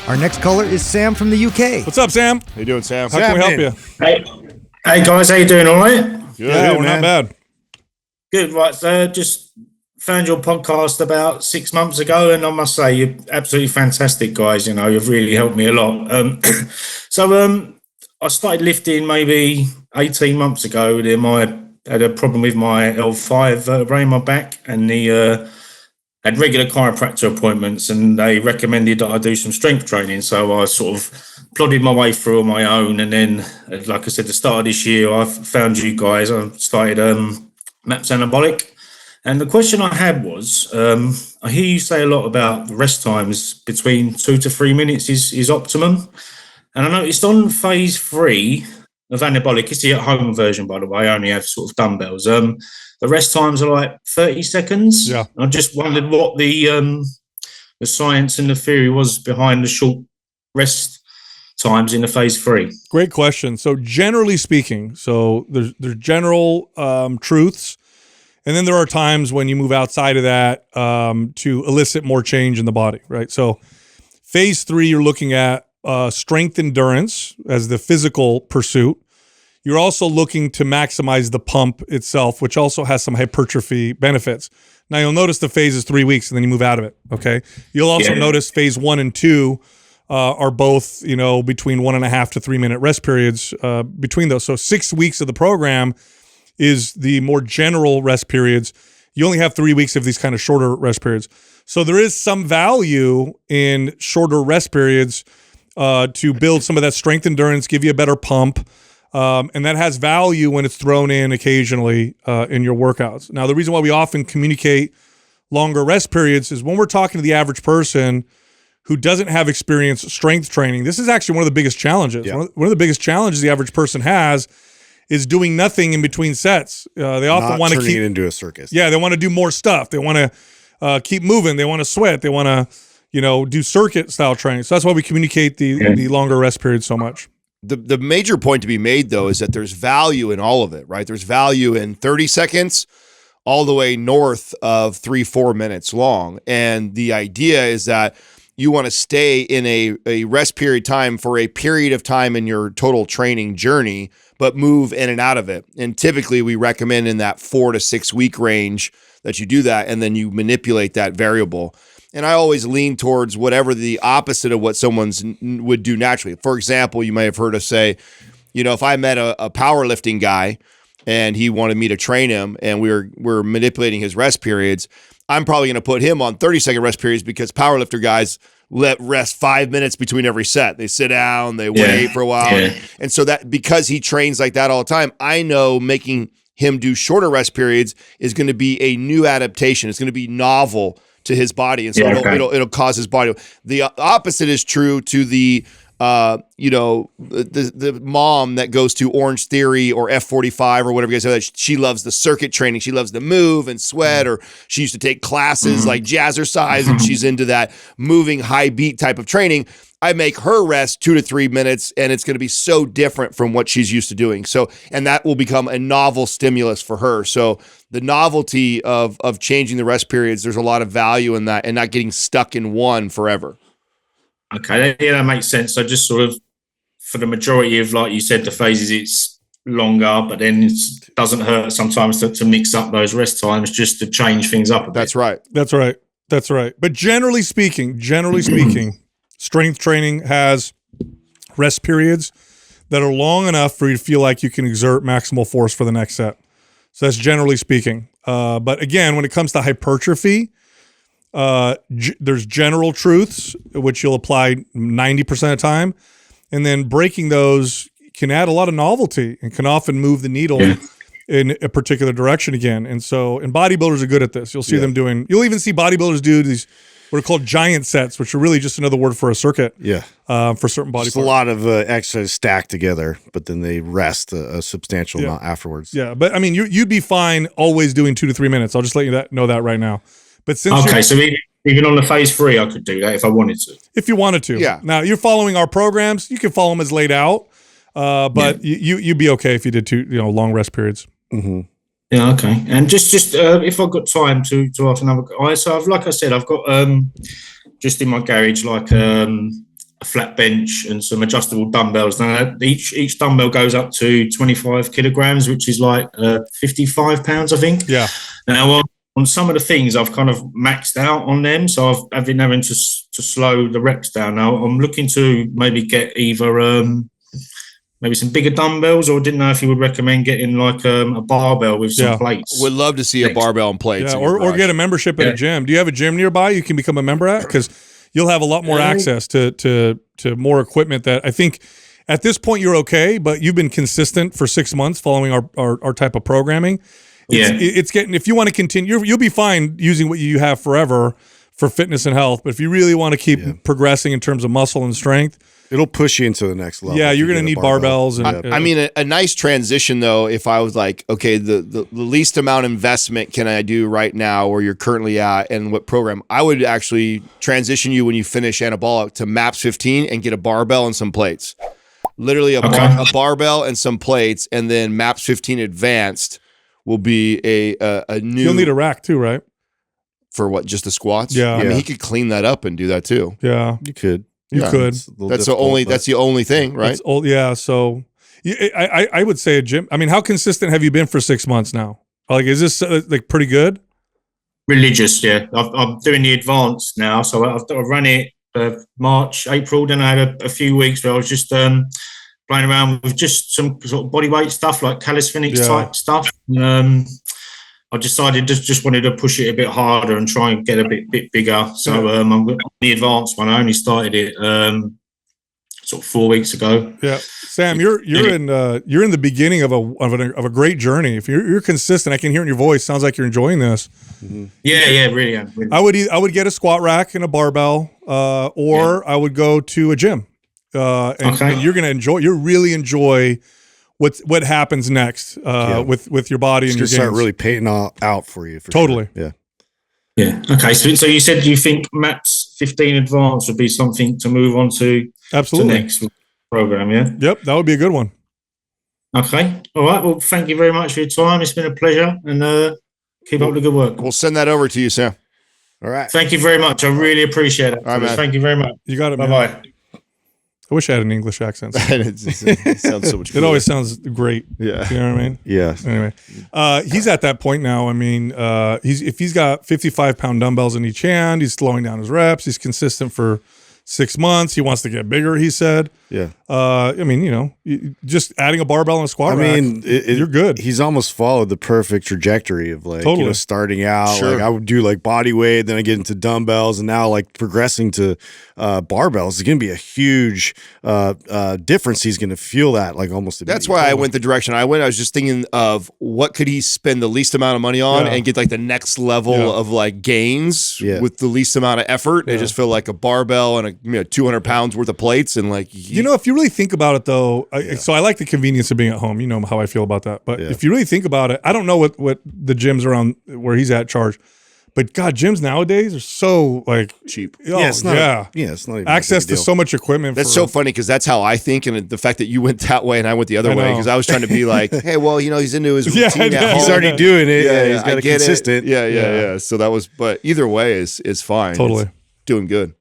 Our next caller is Sam from the UK. What's up, Sam? How you doing, Sam? How can we help you? Hey guys, how you doing? All right? Good, Yeah, we're man. not bad. Good. Right. So just found your podcast about 6 months ago, and I must say you're absolutely fantastic, guys. You know, you've really helped me a lot. I started lifting maybe 18 months ago. Then I had a problem with my L5 vertebrae in my back, and had regular chiropractor appointments, and they recommended that I do some strength training. So I sort of plodded my way through on my own, and then, like I said, the start of this year, I found you guys. I started MAPS Anabolic, and the question I had was, I hear you say a lot about the rest times between 2 to 3 minutes is optimum, and I noticed on phase 3 of Anabolic, it's the at-home version, by the way. I only have sort of dumbbells. The rest times are like 30 seconds. Yeah. I just wondered what the science and the theory was behind the short rest times in the phase 3. Great question. So generally speaking, there's general truths, and then there are times when you move outside of that to elicit more change in the body, right? So phase 3, you're looking at strength endurance as the physical pursuit. You're also looking to maximize the pump itself, which also has some hypertrophy benefits. Now, you'll notice the phase is 3 weeks, and then you move out of it, okay? You'll also notice phase 1 and 2 are both, between 1.5 to 3 minute rest periods between those. So 6 weeks of the program is the more general rest periods. You only have 3 weeks of these kind of shorter rest periods. So there is some value in shorter rest periods to build some of that strength endurance, give you a better pump. And that has value when it's thrown in occasionally in your workouts. Now, the reason why we often communicate longer rest periods is when we're talking to the average person who doesn't have experience strength training. This is actually one of the biggest challenges. Yeah. One of the biggest challenges the average person has is doing nothing in between sets. They often want to keep it into a circus. Yeah, they want to do more stuff. They want to keep moving. They want to sweat. They want to do circuit style training. So that's why we communicate the longer rest periods so much. The major point to be made, though, is that there's value in all of it, right? There's value in 30 seconds all the way north of 3-4 minutes long. And the idea is that you want to stay in a rest period time for a period of time in your total training journey, but move in and out of it. And typically we recommend in that 4 to 6 week range that you do that, and then you manipulate that variable. And I always lean towards whatever the opposite of what someone's would do naturally. For example, you may have heard us say, if I met a powerlifting guy and he wanted me to train him and we're manipulating his rest periods, I'm probably going to put him on 30-second rest periods because powerlifter guys let rest 5 minutes between every set. They sit down, they wait for a while. Yeah. And so that because he trains like that all the time, I know making him do shorter rest periods is going to be a new adaptation. It's going to be novel to his body, and so it'll cause his body. The opposite is true to the the mom that goes to Orange Theory or F45 or whatever you guys say. She loves the circuit training. She loves to move and sweat, or she used to take classes like jazzercise, and she's into that moving high beat type of training. I make her rest 2 to 3 minutes, and it's going to be so different from what she's used to doing. So, and that will become a novel stimulus for her. So the novelty of changing the rest periods, there's a lot of value in that and not getting stuck in one forever. Okay, yeah, that makes sense. So just sort of, for the majority of, like you said, the phases, it's longer, but then it doesn't hurt sometimes to mix up those rest times just to change things up a bit. That's right. That's right. But generally speaking, strength training has rest periods that are long enough for you to feel like you can exert maximal force for the next set. So that's generally speaking. But again, when it comes to hypertrophy, there's general truths, which you'll apply 90% of the time. And then breaking those can add a lot of novelty and can often move the needle in a particular direction again. And bodybuilders are good at this. You'll see them you'll even see bodybuilders do these what are called giant sets, which are really just another word for a circuit. For certain body Just parts. a lot of exercises stacked together, but then they rest a substantial amount afterwards. Yeah, but I mean, you'd be fine always doing 2 to 3 minutes. I'll just let you know that right now. But since so even on the phase 3, I could do that if I wanted to. If you wanted to. Yeah. Now you're following our programs. You can follow them as laid out, but you'd be okay if you did 2 long rest periods. Mm-hmm. Yeah, okay. And just if I've got time to ask another guy, so like I said, I've got just in my garage like a a flat bench and some adjustable dumbbells. Now, each dumbbell goes up to 25 kilograms, which is like 55 pounds, I think. Yeah. Now, on some of the things, I've kind of maxed out on them, so I've been having to slow the reps down. Now, I'm looking to maybe get either maybe some bigger dumbbells, or didn't know if you would recommend getting like a barbell with some plates. Would love to see a barbell and plates. Yeah, or get a membership at a gym. Do you have a gym nearby you can become a member at? Because you'll have a lot more access to more equipment that I think at this point you're okay, but you've been consistent for 6 months following our type of programming. It's getting, if you want to continue, you'll be fine using what you have forever for fitness and health. But if you really want to keep progressing in terms of muscle and strength, it'll push you into the next level. Yeah, you're going to need barbells. And, I mean, a nice transition though, if I was like, okay, the least amount of investment can I do right now where you're currently at and what program, I would actually transition you when you finish anabolic to MAPS 15 and get a barbell and some plates. Literally a barbell and some plates, and then MAPS 15 advanced will be a new. You'll need a rack too, right? For what? Just the squats? Yeah. I mean, he could clean that up and do that too. Yeah, you could. You could. That's the only thing, right? Yeah. So, I would say a gym. I mean, how consistent have you been for 6 months now? Like, is this like pretty good? Religious, yeah. I'm doing the advanced now, so I've run it March, April. Then I had a few weeks where I was just playing around with just some sort of body weight stuff, like calisthenics type stuff. I decided just wanted to push it a bit harder and try and get a bit bigger. So I'm the advanced one. I only started it sort of 4 weeks ago. Yeah, Sam, you're in the beginning of a great journey. If you're consistent, I can hear in your voice. Sounds like you're enjoying this. Mm-hmm. Yeah, really am. Really. I would get a squat rack and a barbell, or I would go to a gym. And you're going to really enjoy what happens next with your body and your gains. Start really paying out for you. Totally. Sure. Yeah. Okay. So you said you think MAPS 15 Advanced would be something to move on to. Absolutely. To next program. Yeah. Yep. That would be a good one. Okay. All right. Well, thank you very much for your time. It's been a pleasure, and keep up the good work. We'll send that over to you, Sam. All right. Thank you very much. I really appreciate it. All right, man. Thank you very much. You got it. Bye-bye. I wish I had an English accent. It sounds so much cooler. It always sounds great. Yeah. You know what I mean? Yeah. Anyway, he's at that point now. I mean, if he's got 55-pound dumbbells in each hand, he's slowing down his reps. He's consistent for 6 months. He wants to get bigger, he said. Yeah. I mean, just adding a barbell and a squat rack, you're good. He's almost followed the perfect trajectory of starting out. Sure. Like I would do like body weight, then I get into dumbbells, and now like progressing to barbells is going to be a huge difference. He's going to feel that like almost immediately. That's why I went the direction I went. I was just thinking of what could he spend the least amount of money on and get like the next level of like gains with the least amount of effort. I just feel like a barbell and 200 pounds worth of plates and like if you really think about it though, so I like the convenience of being at home. You know how I feel about that. But if you really think about it, I don't know what the gyms around where he's at charge. But God, gyms nowadays are so like cheap. Oh, it's not even access to so much equipment. That's so funny because that's how I think, and the fact that you went that way and I went the other way because I was trying to be like, hey, well, he's into his routine at home. He's already doing it. Yeah, he's got a consistent. Yeah. So that was, but either way is fine. Totally it's doing good.